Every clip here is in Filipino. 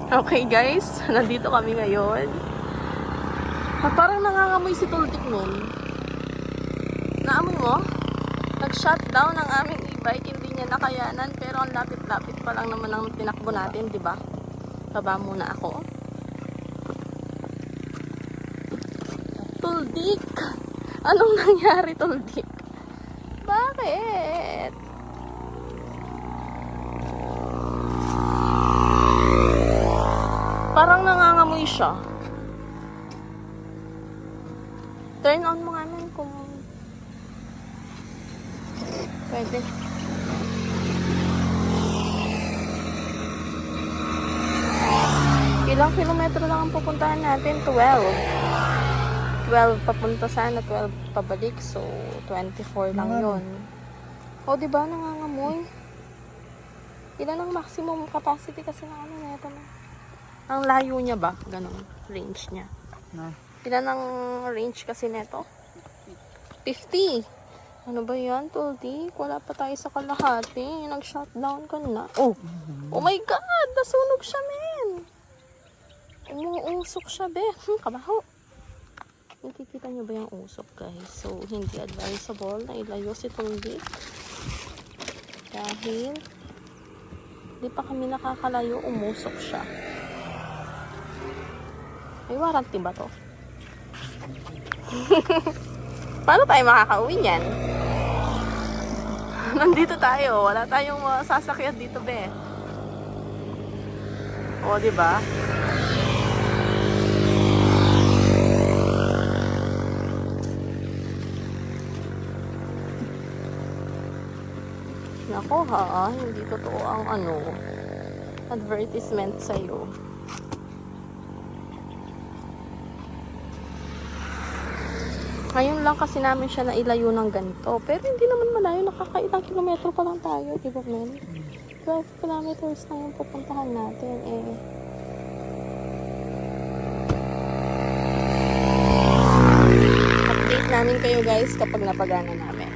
Okay guys, nandito kami ngayon. Parang nangangamoy si Tultik nun. Naamoy mo? Nag-shutdown ang aming e-bike, hindi niya nakayanan, pero ang lapit-lapit pa lang naman ang tinakbo natin, di ba? Baba muna ako. Tultik! Anong nangyari, Tultik? Bakit? Parang nangangamoy siya. Turn on mo nga nun kung pwede. Ilang kilometro lang ang pupuntahan natin? 12. 12 papunta sana, 12 pabalik. So, 24 lang yun. O, diba? Nangangamoy. Ilan ang maximum capacity kasi na ano na ito na? Ang layo niya ba? Ganun. Range niya. Ilan ang range kasi nito? 50. Ano ba yan, Tultik? Wala pa tayo sa kalahati. Nag-shutdown ka na. Oh! Oh my God! Nasunog siya, men! Umuusok siya, be. Kabaho. Nakikita niyo ba yung usok, guys? So, hindi advisable na ilayo si Tultik. Dahil di pa kami nakakalayo, umusok siya. May warranty ba to? Paano tayo makakauwi niyan? Nandito tayo. Wala tayong sasakyan dito, be. O, diba? Nako ha, hindi totoo ang advertisement sa'yo. Ngayon lang kasi namin siya nailayo ng ganito. Pero hindi naman malayo. Nakakailang kilometro pa lang tayo. Diba, men? 12 kilometers na yung pupuntahan natin. Update namin kayo guys kapag napagana namin.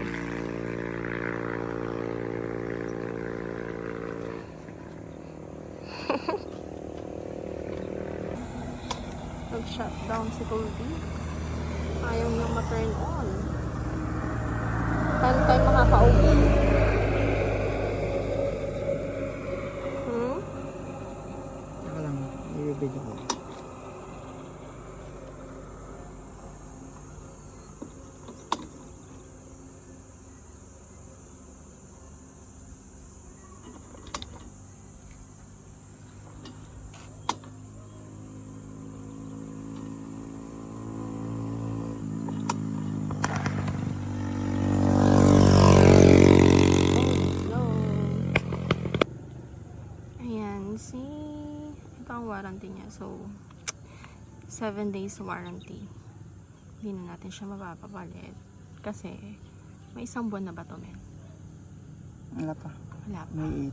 Nag-shutdown si Tultik. Ayaw niyang ma-turn on. Paano tayo makaka-open? Saka lang, i-video ko. Warranty niya. So, 7 days warranty. Hindi na natin siya mapapapalit. Kasi, may isang buwan na ba ito, men? Wala pa. Wala pa. May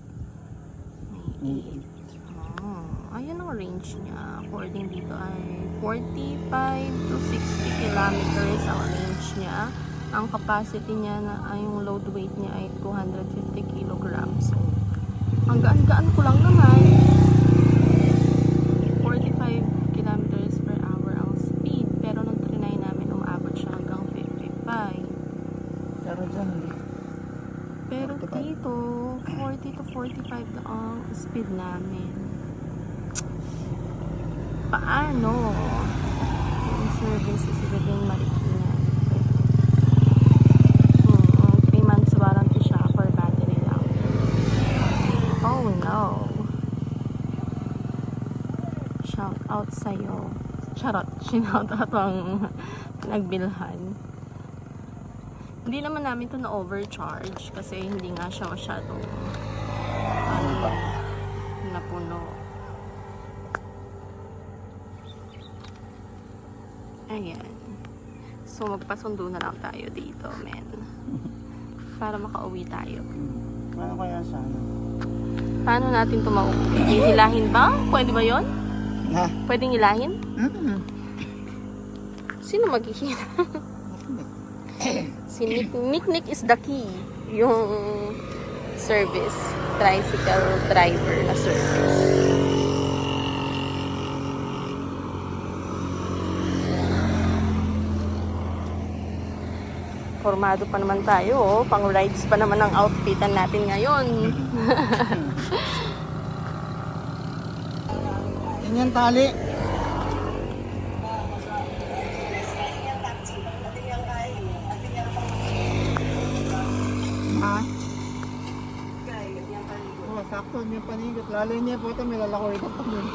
8. Oh, ayun ang range niya. According dito ay 45 to 60 kilometers ang range niya. Ang capacity niya ay yung load weight niya ay 250 kilograms. So, ang gaan-gaan ko lang naman. 45 kilometers per hour ang speed. Pero nung trinay namin, umaabot siya hanggang 55. Pero dyan, hindi. Pero dito, 40 to 45 na ang speed namin. Paano? Yung service is within Marikina. 3 months warranty siya for battery lang. Oh no. Shout out sa'yo. Charot. Shout out ang nagbilhan. Hindi naman namin ito na-overcharge kasi hindi nga siya masyadong napuno. Ayan. So, magpasundo na lang tayo dito, men. Para makauwi tayo. Paano kaya sana? Paano natin ito mauwi? Hihilahin ba? Pwede ba yon? Na? Pwedeng hilahin? Sino maghihila? Si Nick is the key. Yung service. Tricycle driver na service. Formado pa naman tayo, oh. Pang rides pa naman ang outfitan natin ngayon. Yan yung tali. Ha? Oh, sakto yung panigot. Lalo niya po ito, may lalako ito pa yun.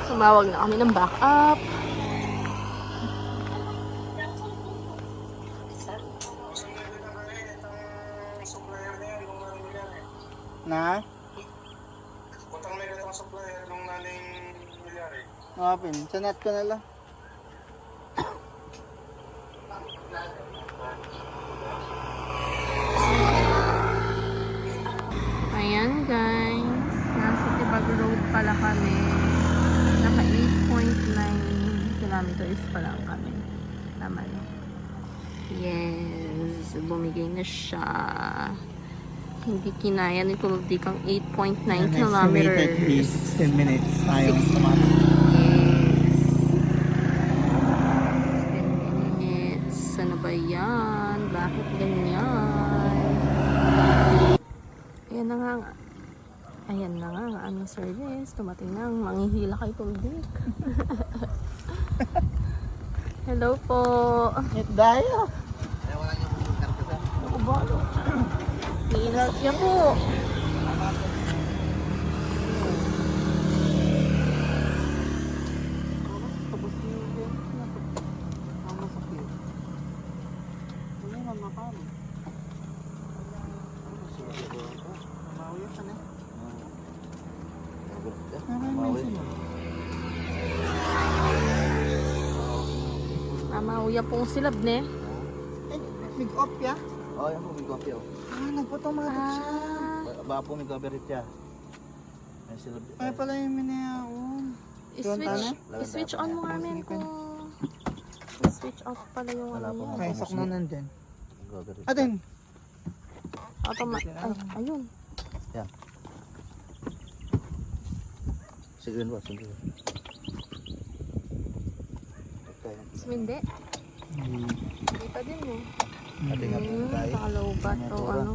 Sumawag na kami ng backup. Na? Putang may gatang supplier nung naning milyari. Open. Sanat ko na lang. Ayan guys, nasa Tibag Road pala kami. Naka 8.9 kilometers pa lang kami. Naman. Yes, bumigay na siya. Hindi kinaya ni Kuldi kang 8.9 kilometers. 16 minutes tayong tumatak. Yes. 10 minutes. Sana ba yan? Bakit ganyan? Ayan na nga. Ayan na nga ang aming service. Tumating na ang manghihila kay Kuldi. Hello po. It dayo. Ako ba? Iinalt niya po. Mamauya pong silab ne. Big up ya. Oh, yan po, may copy oh. Nagpotomatic siya. Baka po may copy rin siya. May silab. Kaya pala yung minayaon. I-switch on mo nga men kung i-switch off pala yung Wala ano po. niya. Kaya sakno nandyan. May copy rin. Atin. Ay, ayun. Yan. Sige yun ba? Sige. Okay. Hindi. Hindi pa din eh. Ating nga po tayo. Pakalaw ba to ano?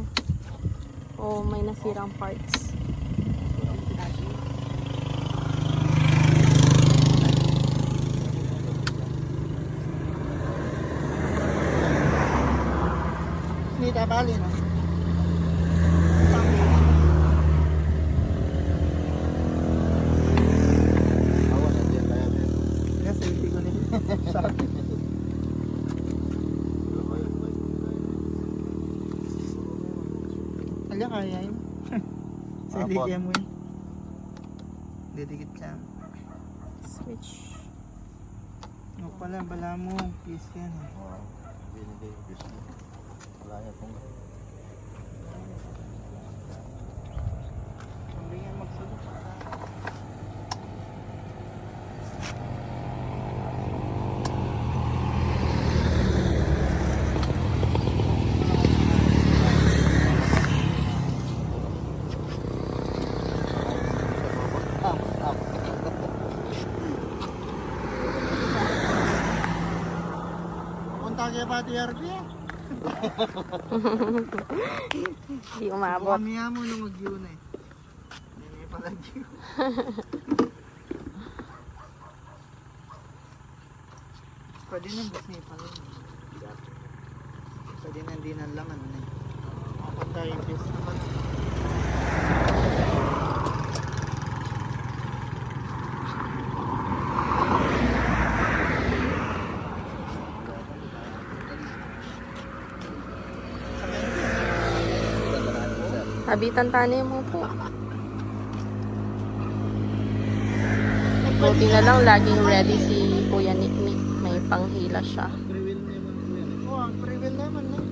O may nasirang parts. Hindi tabali no? Awan, nandiyan tayo. Kasi hindi ko rin. Sabi. Alya kaya yun. Sa Apat. ligyan mo yun. Didikit siya. Switch. O pala, bala mo. Please yan eh. Wow. Binigay yung gusto. Wala niya pong. Sabi nga magsulok. Punta kaya pati RP eh. Hindi umabot. Kamiya mo nung mag-yun eh. Hindi pala yun. Pwede nang bus niya pala. Pwede nang di nang laman eh. Punta yung bus naman. Habitan tani mo po. Buti na lang laging ready si Kuya Nick. May panghila siya. Pre-wheel naman po yan. Oo, ang pre-wheel naman eh.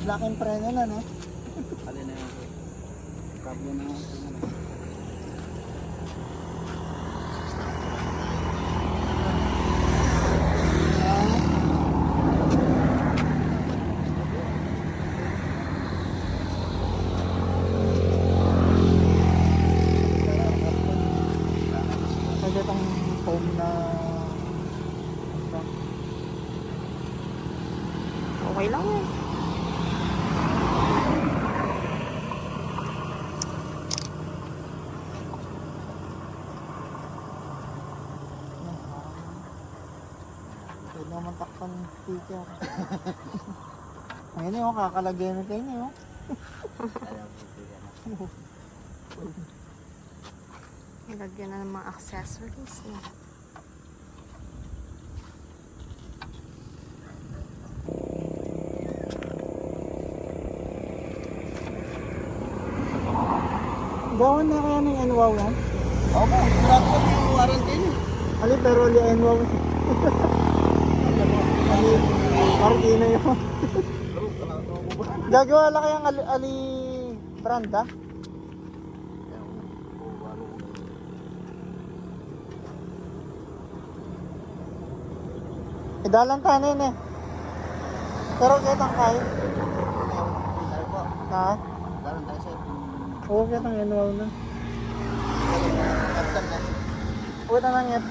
Black and preno na, no? Alin na yun. Kablo na yun. Pwede itong foam na... Okay lang eh. Pwede naman takpan ng sticker. Ayun yun, kakalagay na tayo na yun. Nilagyan na ng mga accessories na. Gawan na kaya ng NWOW yan? Opo, sigurado ko yung warranty niyo. Ali, pero ali NWOW. Ali, Martina yun. Gagawa lang kayang ali brand, ah? Idalang tanin eh. Pero kitang kayo. Tayo po. Ha? Daran tayo sir. Oo, kitang NWOW na. Captain na. Una lang yan.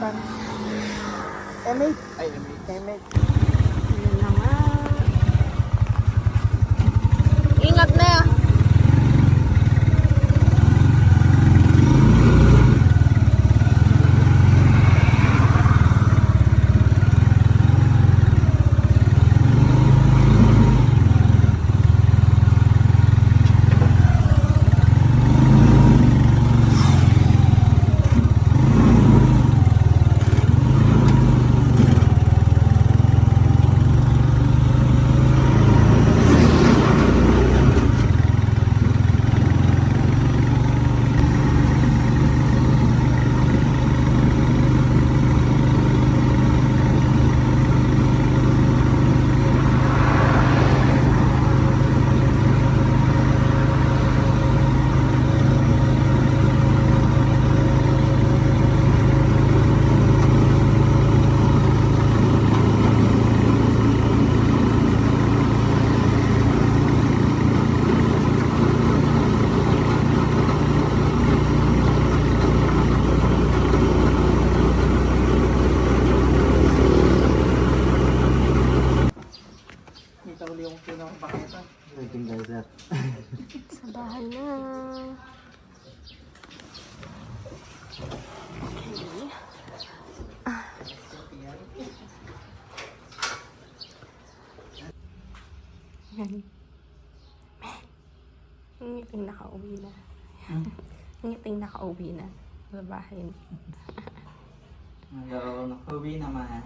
M8. Ay, MH. M8. Yun na nga. Ingat na. Kita uli yung pinakapakita. Waiting guys sir. Sa bahay na. Okay. Yan. Ngiting nakauwi na. Ngiting nakauwi na. Sa bahay na. Nagkaroon ng uwi naman.